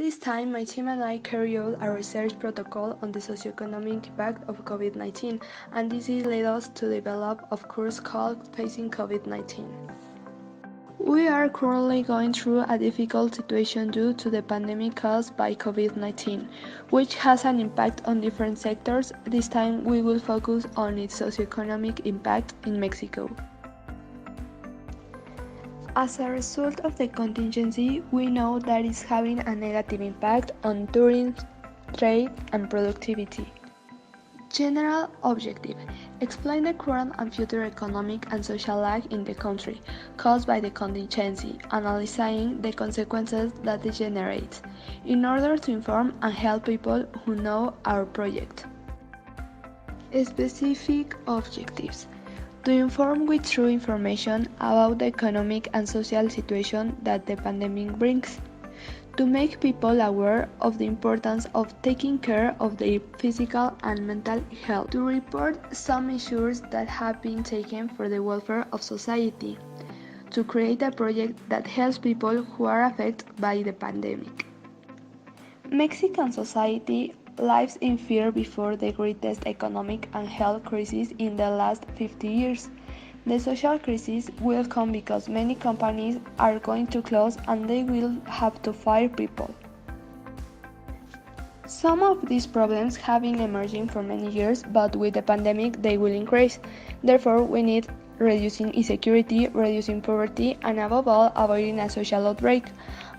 This time, my team and I carried out a research protocol on the socioeconomic impact of COVID-19, and this led us to develop a course called Facing COVID-19. We are currently going through a difficult situation due to the pandemic caused by COVID-19, which has an impact on different sectors. This time we will focus on its socioeconomic impact in Mexico. As a result of the contingency, we know that it's having a negative impact on tourism, trade, and productivity. General objective: explain the current and future economic and social lag in the country caused by the contingency, analyzing the consequences that it generates, in order to inform and help people who know our project. Specific objectives: to inform with true information about the economic and social situation that the pandemic brings, to make people aware of the importance of taking care of their physical and mental health, to report some measures that have been taken for the welfare of society, to create a project that helps people who are affected by the pandemic. Mexican society lives in fear before the greatest economic and health crisis in the last 50 years. The social crisis will come because many companies are going to close and they will have to fire people. Some of these problems have been emerging for many years, but with the pandemic they will increase. Therefore, we need reducing insecurity, reducing poverty, and above all, avoiding a social outbreak.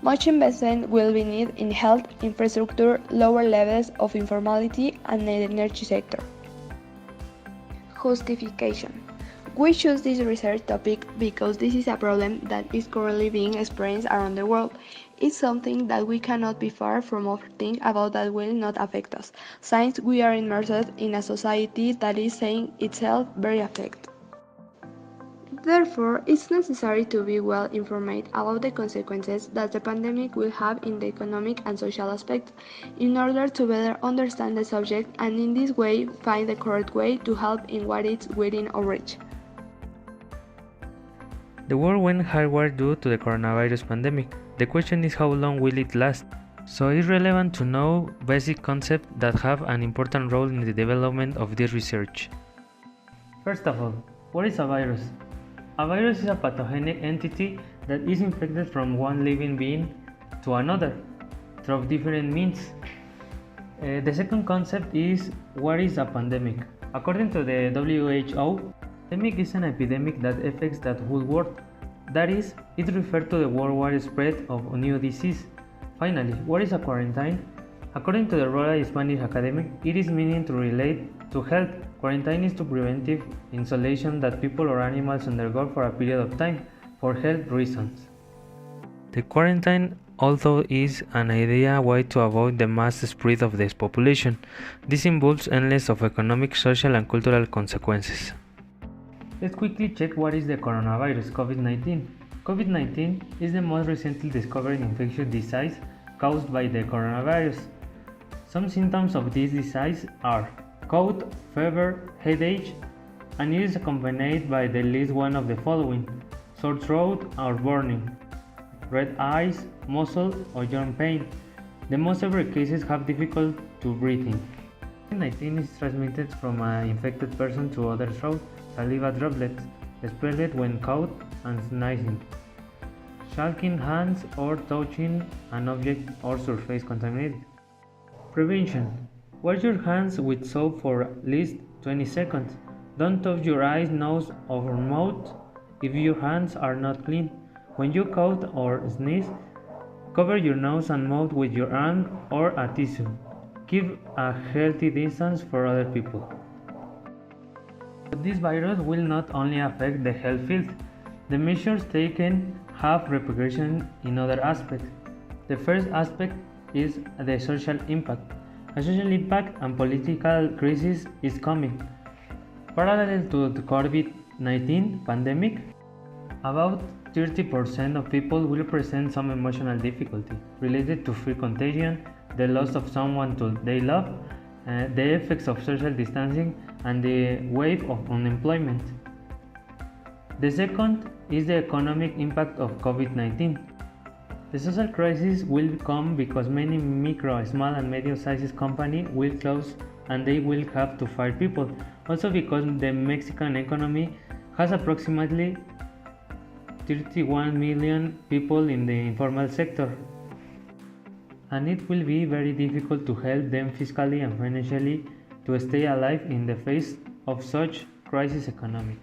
Much investment will be needed in health, infrastructure, lower levels of informality, and the energy sector. Justification. We choose this research topic because this is a problem that is currently being experienced around the world. It's something that we cannot be far from overthink about that will not affect us, since we are immersed in a society that is saying itself very affected. Therefore, it's necessary to be well informed about the consequences that the pandemic will have in the economic and social aspect, in order to better understand the subject and in this way find the correct way to help in what is within our reach. The world went hardware due to the coronavirus pandemic. The question is how long will it last? So it's relevant to know basic concepts that have an important role in the development of this research. First of all, what is a virus? A virus is a pathogenic entity that is infected from one living being to another through different means. The second concept is what is a pandemic? According to the WHO, pandemic is an epidemic that affects the whole world. That is, it refers to the worldwide spread of a new disease. Finally, what is a quarantine? According to the Royal Spanish Academy, it is meaning to relate to health. Quarantine is to preventive isolation that people or animals undergo for a period of time for health reasons. The quarantine also is an ideal way to avoid the mass spread of the population. This involves endless of economic, social, and cultural consequences. Let's quickly check what is the coronavirus, COVID-19. COVID-19 is the most recently discovered infectious disease caused by the coronavirus. Some symptoms of this disease are cold, fever, headache, and it is accompanied by at least one of the following: sore throat or burning, red eyes, muscle or joint pain. The most severe cases have difficulty to breathing. COVID-19 is transmitted from an infected person to other through saliva droplets, spread when cough and sneezing, shaking hands or touching an object or surface contaminated. Prevention: wash your hands with soap for at least 20 seconds. Don't touch your eyes, nose, or mouth if your hands are not clean. When you cough or sneeze, cover your nose and mouth with your arm or a tissue. Keep a healthy distance for other people. But this virus will not only affect the health field. The measures taken have repercussions in other aspects. The first aspect is the social impact. A social impact and political crisis is coming. Parallel to the COVID-19 pandemic, about 30% of people will present some emotional difficulty related to fear contagion, the loss of someone they love, the effects of social distancing, and the wave of unemployment. The second is the economic impact of COVID-19. The social crisis will come because many micro, small and medium-sized companies will close and they will have to fire people. Also because the Mexican economy has approximately 31 million people in the informal sector, and it will be very difficult to help them fiscally and financially to stay alive in the face of such crisis economic.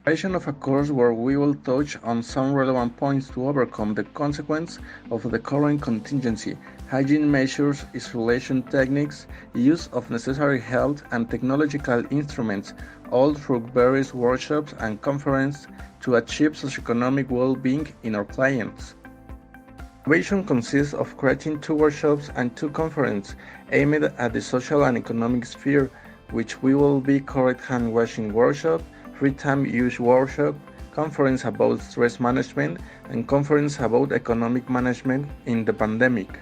Preparation of a course where we will touch on some relevant points to overcome the consequence of the current contingency, hygiene measures, isolation techniques, use of necessary health and technological instruments, all through various workshops and conferences to achieve socioeconomic well-being in our clients. Innovation consists of creating 2 workshops and 2 conferences aimed at the social and economic sphere, which will be correct hand washing workshop, free time use workshop, conference about stress management, and conference about economic management in the pandemic.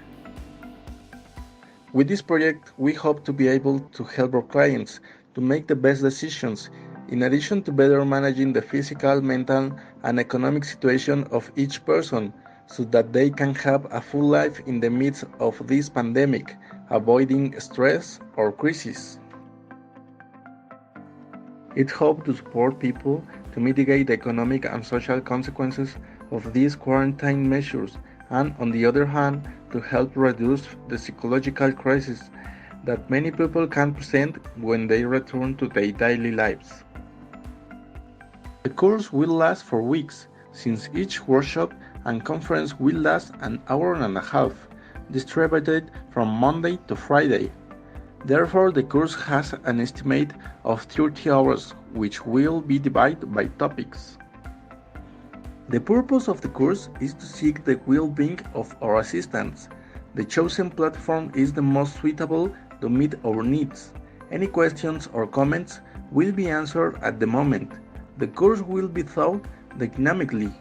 With this project, we hope to be able to help our clients to make the best decisions, in addition to better managing the physical, mental, and economic situation of each person, so that they can have a full life in the midst of this pandemic, avoiding stress or crisis. It hopes to support people to mitigate the economic and social consequences of these quarantine measures, and on the other hand, to help reduce the psychological crisis that many people can present when they return to their daily lives. The course will last for weeks, since each workshop and conference will last an hour and a half, distributed from Monday to Friday. Therefore, the course has an estimate of 30 hours, which will be divided by topics. The purpose of the course is to seek the well-being of our assistants. The chosen platform is the most suitable to meet our needs. Any questions or comments will be answered at the moment. The course will be taught dynamically.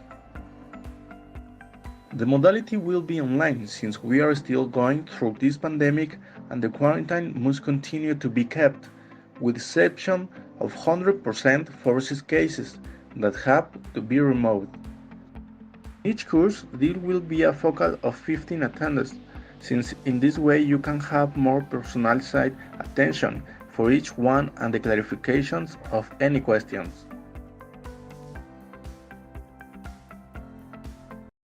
The modality will be online since we are still going through this pandemic and the quarantine must continue to be kept, with the exception of 100% forced cases that have to be removed. Each course there will be a focal of 15 attendees, since in this way you can have more personalized attention for each one and the clarifications of any questions.